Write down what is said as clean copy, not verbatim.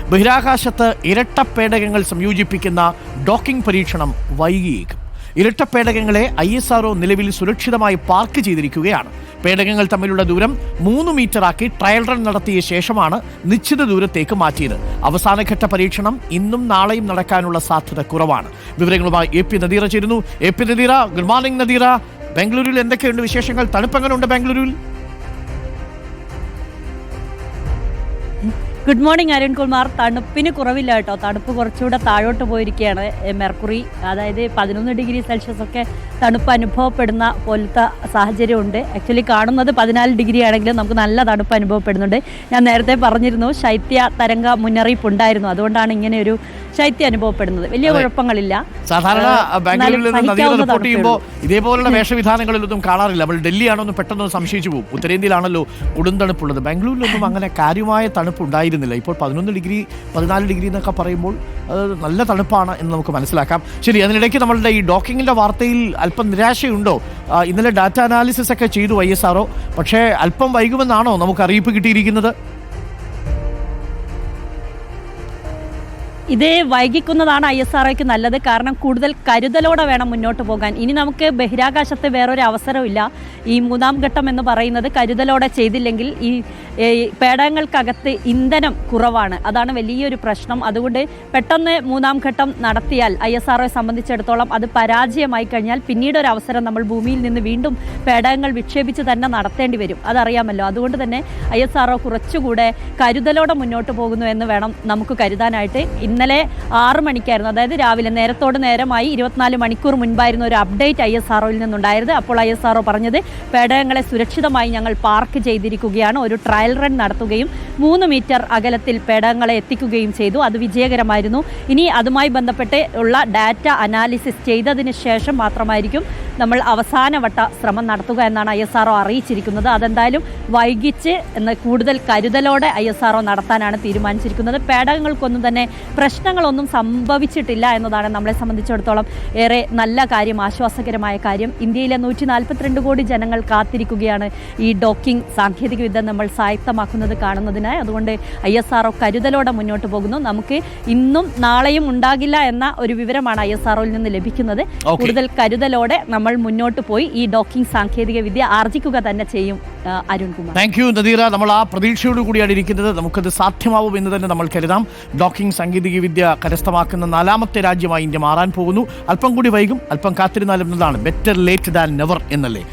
ബഹിരാകാശത്ത് ഇരട്ടപ്പേടകങ്ങൾ സംയോജിപ്പിക്കുന്ന ഡോക്കിംഗ് പരീക്ഷണം വൈകിയേക്കും. ഇരട്ടപ്പേടകങ്ങളെ ISRO നിലവിൽ സുരക്ഷിതമായി പാർക്ക് ചെയ്തിരിക്കുകയാണ്. പേടകങ്ങൾ തമ്മിലുള്ള ദൂരം 3 മീറ്ററാക്കി ട്രയൽ റൺ നടത്തിയ ശേഷമാണ് നിശ്ചിത ദൂരത്തേക്ക് മാറ്റിയത്. അവസാനഘട്ട പരീക്ഷണം ഇന്നും നാളെയും നടക്കാനുള്ള സാധ്യത കുറവാണ്. വിവരങ്ങളുമായി AP നദീറ ചേരുന്നു. AP Nadeera, good morning Nadeera. ബാംഗ്ലൂരിൽ എന്തൊക്കെയുണ്ട് വിശേഷങ്ങൾ? തണുപ്പെങ്ങനെയുണ്ട് ബാംഗ്ലൂരിൽ? Good morning Arunkumar. തണുപ്പിന് കുറവില്ല കേട്ടോ. തണുപ്പ് കുറച്ചുകൂടെ താഴോട്ട് പോയിരിക്കുകയാണ്. മെർക്കുറി, അതായത് 11 ഡിഗ്രി സെൽഷ്യസ് ഒക്കെ തണുപ്പ് അനുഭവപ്പെടുന്ന പോലത്തെ സാഹചര്യമുണ്ട്. ആക്ച്വലി കാണുന്നത് 14 ഡിഗ്രി ആണെങ്കിലും നമുക്ക് നല്ല തണുപ്പ് അനുഭവപ്പെടുന്നുണ്ട്. ഞാൻ നേരത്തെ പറഞ്ഞിരുന്നു ശൈത്യ തരംഗ മുന്നറിയിപ്പ് ഉണ്ടായിരുന്നു, അതുകൊണ്ടാണ് ഇങ്ങനെ ഒരു ശൈത്യം അനുഭവപ്പെടുന്നത്. വലിയ കുഴപ്പങ്ങളില്ല. സാധാരണ ബാംഗ്ലൂരിൽ നിന്ന് നദികൾ റിപ്പോർട്ട് ചെയ്യുമ്പോൾ ഇതേപോലുള്ള വേഷവിധാനങ്ങളിലൊന്നും കാണാറില്ല. നമ്മൾ ഡൽഹിയാണോ എന്ന് പെട്ടെന്ന് സംശയിച്ചു പോകും. ഉത്തരേന്ത്യയിലാണല്ലോ കൊടും തണുപ്പുള്ളത്. ബാംഗ്ലൂരിലൊന്നും അങ്ങനെ കാര്യമായ തണുപ്പ് ഉണ്ടായിരുന്നില്ല. ഇപ്പോൾ 11 ഡിഗ്രി 14 ഡിഗ്രി എന്നൊക്കെ പറയുമ്പോൾ നല്ല തണുപ്പാണ് എന്ന് നമുക്ക് മനസ്സിലാക്കാം. ശരി, അതിനിടയ്ക്ക് നമ്മളുടെ ഈ ഡോക്കിങ്ങിന്റെ വാർത്തയിൽ അല്പം നിരാശയുണ്ടോ? ഇന്നലെ ഡാറ്റ അനാലിസിസ് ഒക്കെ ചെയ്തു ISRO, പക്ഷേ അല്പം വൈകുമെന്നാണോ നമുക്ക് അറിയിപ്പ് കിട്ടിയിരിക്കുന്നത്? ഇത് വൈകിക്കുന്നതാണ് ISROയ്ക്ക് നല്ലത്. കാരണം കൂടുതൽ കരുതലോടെ വേണം മുന്നോട്ട് പോകാൻ. ഇനി നമുക്ക് ബഹിരാകാശത്ത് വേറൊരു അവസരമില്ല. ഈ 3ാം ഘട്ടം എന്ന് പറയുന്നത് കരുതലോടെ ചെയ്തില്ലെങ്കിൽ ഈ പേടകങ്ങൾക്കകത്ത് ഇന്ധനം കുറവാണ്. അതാണ് വലിയൊരു പ്രശ്നം. അതുകൊണ്ട് പെട്ടെന്ന് 3ാം ഘട്ടം നടത്തിയാൽ ISROയെ സംബന്ധിച്ചിടത്തോളം അത് പരാജയമായി കഴിഞ്ഞാൽ പിന്നീട് ഒരു അവസരം നമ്മൾ ഭൂമിയിൽ നിന്ന് വീണ്ടും പേടകങ്ങൾ വിക്ഷേപിച്ച് തന്നെ നടത്തേണ്ടി വരും. അതറിയാമല്ലോ. അതുകൊണ്ട് തന്നെ ISRO കുറച്ചുകൂടെ കരുതലോടെ മുന്നോട്ട് പോകുന്നു എന്ന് വേണം നമുക്ക് കരുതാനായിട്ട്. ഇന്നലെ 6 മണിക്കായിരുന്നു, അതായത് രാവിലെ നേരത്തോട് നേരമായി 24 മണിക്കൂർ മുൻപായിരുന്നു ഒരു അപ്ഡേറ്റ് ISROയിൽ നിന്നുണ്ടായത്. അപ്പോൾ ISRO പറഞ്ഞത് പേടകങ്ങളെ സുരക്ഷിതമായി ഞങ്ങൾ പാർക്ക് ചെയ്തിരിക്കുകയാണ്. ഒരു ട്രയൽ റൺ നടത്തുകയും 3 മീറ്റർ അകലത്തിൽ പേടകങ്ങളെ എത്തിക്കുകയും ചെയ്തു. അത് വിജയകരമായിരുന്നു. ഇനി അതുമായി ബന്ധപ്പെട്ട് ഉള്ള ഡാറ്റ അനാലിസിസ് ചെയ്തതിന് ശേഷം മാത്രമായിരിക്കും നമ്മൾ അവസാനവട്ട ശ്രമം നടത്തുക എന്നാണ് ISRO അറിയിച്ചിരിക്കുന്നത്. അതെന്തായാലും വൈകിച്ച് കൂടുതൽ കരുതലോടെ ISRO നടത്താനാണ് തീരുമാനിച്ചിരിക്കുന്നത്. പേടകങ്ങൾക്കൊന്നും തന്നെ പ്രശ്നങ്ങളൊന്നും സംഭവിച്ചിട്ടില്ല എന്നതാണ് നമ്മളെ സംബന്ധിച്ചിടത്തോളം ഏറെ നല്ല കാര്യം, ആശ്വാസകരമായ കാര്യം. ഇന്ത്യയിലെ 142 കോടി ജനങ്ങൾ കാത്തിരിക്കുകയാണ് ഈ ഡോക്കിംഗ് സാങ്കേതികവിദ്യ നമ്മൾ സ്വായത്തമാക്കുന്നത് കാണുന്നതിനായി. അതുകൊണ്ട് ISRO കരുതലോടെ മുന്നോട്ട് പോകുന്നു. നമുക്ക് ഇന്നും നാളെയും ഉണ്ടാകില്ല എന്ന ഒരു വിവരമാണ് ISROയിൽ നിന്ന് ലഭിക്കുന്നത്. കൂടുതൽ കരുതലോടെ നമ്മൾ മുന്നോട്ട് പോയി ഈ ഡോക്കിംഗ് സാങ്കേതിക വിദ്യ ആർജിക്കുക തന്നെ ചെയ്യും. Arunkumar, thank you Nadeera. നമ്മൾ ആ പ്രതീക്ഷയോടു കൂടിയാണ് ഇരിക്കുന്നത്. നമുക്കത് സാധ്യമാവും എന്ന് തന്നെ നമ്മൾ കരുതാം. ഡോക്കിംഗ് സാങ്കേതിക വിദ്യ കരസ്ഥമാക്കുന്ന 4ാമത്തെ രാജ്യമായി ഇന്ത്യ മാറാൻ പോകുന്നു. അല്പം കൂടി വൈകും, അല്പം കാത്തിരുന്നാലും എന്നതാണ്. ബെറ്റർ ലേറ്റ് ദാൻ നെവർ എന്നല്ലേ.